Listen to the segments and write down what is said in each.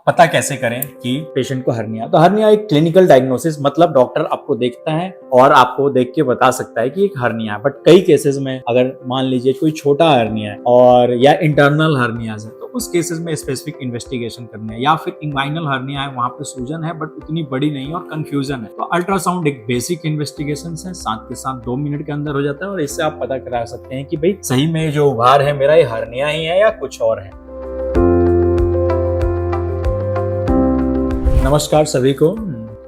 पता कैसे करें कि पेशेंट को हर्निया। तो हर्निया एक क्लिनिकल डायग्नोसिस, मतलब डॉक्टर आपको देखता है और आपको देख के बता सकता है कि एक हर्निया है। बट कई केसेस में अगर मान लीजिए कोई छोटा हर्निया है और या इंटरनल हर्नियाज है, तो उस केसेस में स्पेसिफिक इन्वेस्टिगेशन करनी है। या फिर इंग्वाइनल हर्निया है, वहां पे सूजन है बट उतनी बड़ी नहीं है और कंफ्यूजन है, तो अल्ट्रासाउंड एक बेसिक इन्वेस्टिगेशन है, साथ के साथ 2 मिनट के अंदर हो जाता है और इससे आप पता करा सकते हैं कि भाई सही में जो उभार है मेरा ये हर्निया ही है या कुछ और है। नमस्कार सभी को,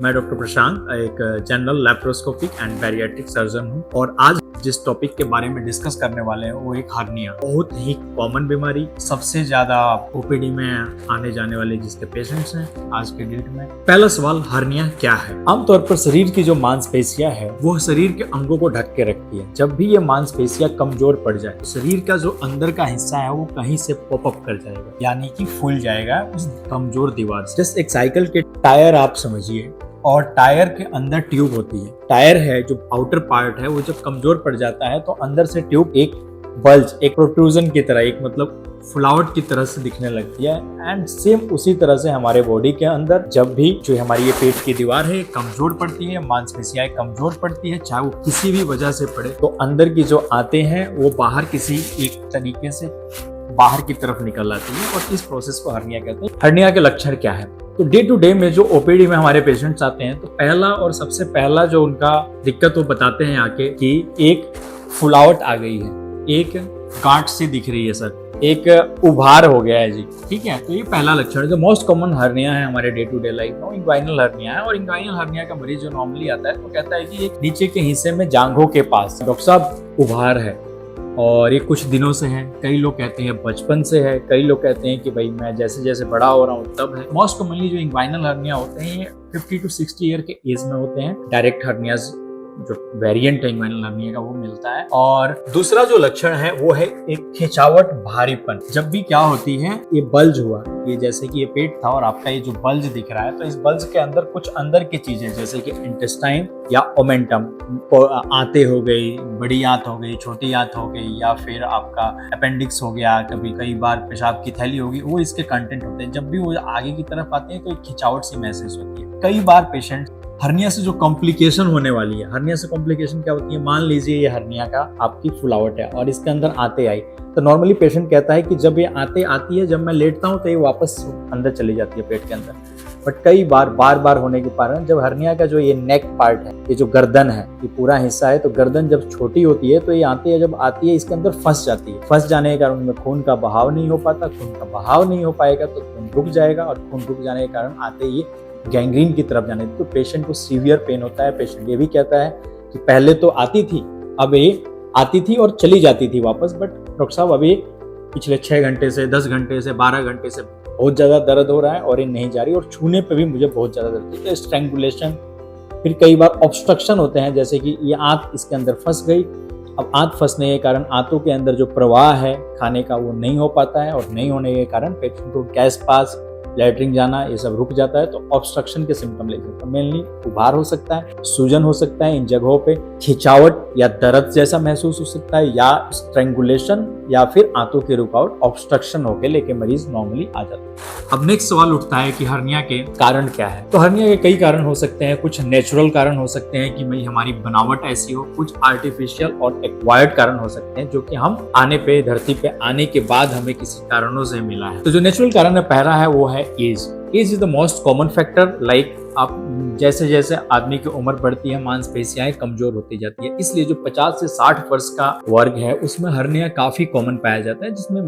मैं डॉक्टर प्रशांत, एक general laparoscopic and bariatric surgeon हूं और आज जिस टॉपिक के बारे में डिस्कस करने वाले हैं वो एक हर्निया, बहुत ही कॉमन बीमारी, सबसे ज्यादा ओपीडी में आने जाने वाले जिसके पेशेंट्स हैं आज के डेट में। पहला सवाल, हर्निया क्या है? आमतौर पर शरीर की जो मांसपेशियां है वो शरीर के अंगों को ढक के रखती है। जब भी ये मांसपेशियां कमजोर पड़ जाए, शरीर का जो अंदर का हिस्सा है वो कहीं से पॉप अप कर जाएगा, यानी कि फूल जाएगा उस कमजोर दीवार से। जस्ट एक साइकिल के टायर आप समझिए, और टायर के अंदर ट्यूब होती है। टायर है जो आउटर पार्ट है वो जब कमजोर पड़ जाता है तो अंदर से ट्यूब एक बल्ज, एक प्रोट्रूजन की तरह, एक मतलब फुलावट की तरह से दिखने लगती है। एंड सेम उसी तरह से हमारे बॉडी के अंदर जब भी जो हमारी ये पेट की दीवार है कमजोर पड़ती है, मांसपेशियां कमजोर पड़ती है, चाहे वो किसी भी वजह से पड़े, तो अंदर की जो आते हैं वो बाहर किसी एक तरीके से बाहर की तरफ निकल आती है और इस प्रोसेस को हर्निया कहते हैं। हर्निया के लक्षण क्या है? तो डे टू डे में जो ओपीडी में हमारे पेशेंट्स आते हैं, तो पहला और सबसे पहला जो उनका दिक्कत वो बताते हैं आके कि एक फुलावट आ गई है, एक गांठ सी दिख रही है सर, एक उभार हो गया है जी, ठीक है। तो ये पहला लक्षण है। जो मोस्ट कॉमन हर्निया है हमारे डे टू डे लाइफ में, इंग्वाइनल हर्निया है। और इंग्वाइनल हर्निया का मरीज जो नॉर्मली आता है वो कहता है कि एक नीचे के हिस्से में जांघों के पास डॉक्टर साहब उभार है और ये कुछ दिनों से है। कई लोग कहते हैं बचपन से है, कई लोग कहते हैं कि भाई मैं जैसे जैसे बड़ा हो रहा हूँ तब है। मोस्ट कॉमनली जो इंग्वाइनल हर्निया होते हैं ये 50 to 60 ईयर के एज में होते हैं। डायरेक्ट हर्नियाज जो वेरिएंट है इंग्वाइनल हर्निया का वो मिलता है। और दूसरा जो लक्षण है वो है एक खिंचावट, भारीपन। जब भी क्या होती है, ये बल्ज हुआ, ये जैसे कि ये पेट था और आपका ये जो बल्ज दिख रहा है, तो इस बल्ज के अंदर कुछ अंदर की चीजें जैसे कि इंटेस्टाइन या ओमेंटम, आंतें हो गई, बड़ी आंत हो गई, छोटी आंत हो गई, या फिर आपका अपेंडिक्स हो गया, कभी कई बार पेशाब की थैली होगी, वो इसके कंटेंट होते हैं। जब भी वो आगे की तरफ आते हैं तो एक खिंचावट सी महसूस होती है। कई बार पेशेंट हर्निया से जो कॉम्प्लिकेशन होने वाली है, हर्निया से कॉम्प्लिकेशन क्या होती है, मान लीजिए ये हर्निया का आपकी फुलावट है और इसके अंदर आते आई, तो नॉर्मली पेशेंट कहता है कि जब ये आते आती है, जब मैं लेटता हूँ तो ये वापस अंदर चली जाती है पेट के अंदर। बट कई बार बार होने के कारण जब हर्निया का जो ये नेक पार्ट है, ये जो गर्दन है, ये पूरा हिस्सा है, तो गर्दन जब छोटी होती है तो ये आती है, जब आती है इसके अंदर फंस जाती है। फंस जाने के कारण उनमें खून का बहाव नहीं हो पाता, खून का बहाव नहीं हो पाएगा तो खून रुक जाएगा और खून रुक जाने के कारण आते ही गैंग्रीन की तरफ जाने, तो पेशेंट को सीवियर पेन होता है। पेशेंट ये भी कहता है कि पहले तो आती थी, अब ये आती थी और चली जाती थी वापस, बट डॉक्टर साहब अभी पिछले 6 घंटे से, 10 घंटे से, 12 घंटे से बहुत ज्यादा दर्द हो रहा है और ये नहीं जा रही, और छूने पे भी मुझे बहुत ज्यादा दर्द है। तो स्ट्रैंगुलेशन, फिर कई बार ऑब्स्ट्रक्शन होते हैं, जैसे कि ये आंत इसके अंदर फंस गई। अब आंत फंसने के कारण आंतों के अंदर जो प्रवाह है खाने का वो नहीं हो पाता है, और नहीं होने के कारण पेशेंट को गैस पास, लैट्रिन जाना, ये सब रुक जाता है। तो ऑब्स्ट्रक्शन के सिम्टम ले सकते हैं। मेनली उभार हो सकता है, सूजन हो सकता है इन जगहों पे, खिंचावट या दर्द जैसा महसूस हो सकता है, या स्ट्रैंगुलेशन, या फिर आंतों की रुकावट, ऑब्स्ट्रक्शन होके लेके मरीज नॉर्मली आ जाता है। अब नेक्स्ट सवाल उठता है कि हर्निया के कारण क्या है? तो हर्निया के कई कारण हो सकते हैं। कुछ नेचुरल कारण हो सकते हैं कि भाई हमारी बनावट ऐसी हो, कुछ आर्टिफिशियल और एक्वायर्ड कारण हो सकते हैं जो कि हम आने पे, धरती पे आने के बाद हमें किसी कारणों से मिला है। तो जो नेचुरल कारण है पहला है वो है age. Age is the most common factor. Like आप जैसे जैसे आदमी की उम्र बढ़ती है मांसपेशियां कमजोर होती जाती है, इसलिए जो 50 से 60 वर्ष का वर्ग है उसमें हर्निया काफी कॉमन पाया जाता है, जिसमें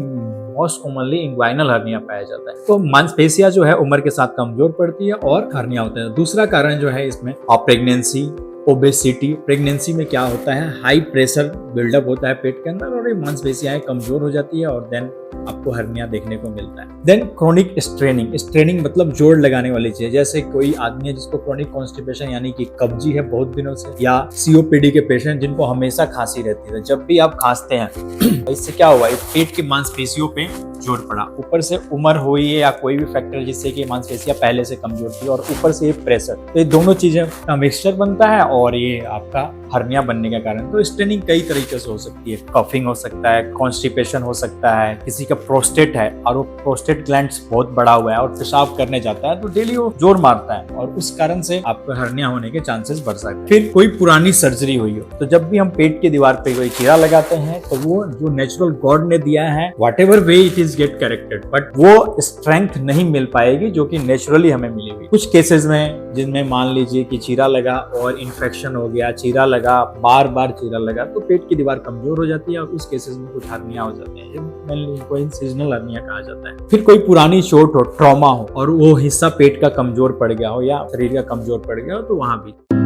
मोस्ट कॉमनली इंग्वाइनल हर्निया पाया जाता है। तो मांसपेशियां जो है उम्र के साथ कमजोर पड़ती है और हर्निया होता है। दूसरा कारण जो है इसमें प्रेगनेंसी, ओबेसिटी। प्रेगनेंसी में क्या होता है, हाई प्रेशर बिल्डअप होता है पेट के अंदर और ये मांसपेशियां कमजोर हो जाती है और देन आपको हर्निया देखने को मिलता है। Then chronic straining. स्ट्रेनिंग मतलब जोड़ लगाने वाली चीज, जैसे कोई आदमी है जिसको क्रोनिक कॉन्स्टिपेशन यानी कि कब्जी है बहुत दिनों से, या सीओपीडी के पेशेंट जिनको हमेशा खांसी रहती है। जब भी आप खांसते हैं इससे क्या हुआ, पेट की मांसपेशियों पे जोर पड़ा, ऊपर से उम्र हुई है या कोई भी फैक्टर जिससे कि मांसपेशियां पहले से कमजोर थी, और ऊपर से ये प्रेशर, तो ये दोनों चीजें का मिक्सचर बनता है और ये आपका हर्निया बनने का कारण। तो स्ट्रेनिंग कई तरीके से हो सकती है, कफिंग हो सकता है, कॉन्स्टिपेशन हो सकता है, किसी का प्रोस्टेट है और वो प्रोस्टेट ग्लैंड्स बहुत बड़ा हुआ है और पेशाब करने जाता है तो डेली वो जोर मारता है और उस कारण से आपको हर्निया होने के चांसेस बढ़ सकते हैं। फिर कोई पुरानी सर्जरी हुई हो तो जब भी हम पेट की दीवार पे कोई चीरा लगाते हैं तो वो जो नेचुरल गॉड ने दिया है whatever way it is get corrected, but वो स्ट्रेंथ नहीं मिल पाएगी जो कि नेचुरली हमें मिली हुई। कुछ केसेस में जिनमें मान लीजिए कि चीरा लगा और इन्फेक्शन हो गया, चीरा लगा, बार बार चीरा लगा, तो पेट की दीवार कमजोर हो जाती है और उस केसेस में कुछ हर्निया हो जाते हैं, मेनली कोई सीजनल हर्निया कहा जाता है। फिर कोई पुरानी चोट हो, ट्रॉमा हो और वो हिस्सा पेट का कमजोर पड़ गया हो या शरीर का कमजोर पड़ गया हो तो वहां भी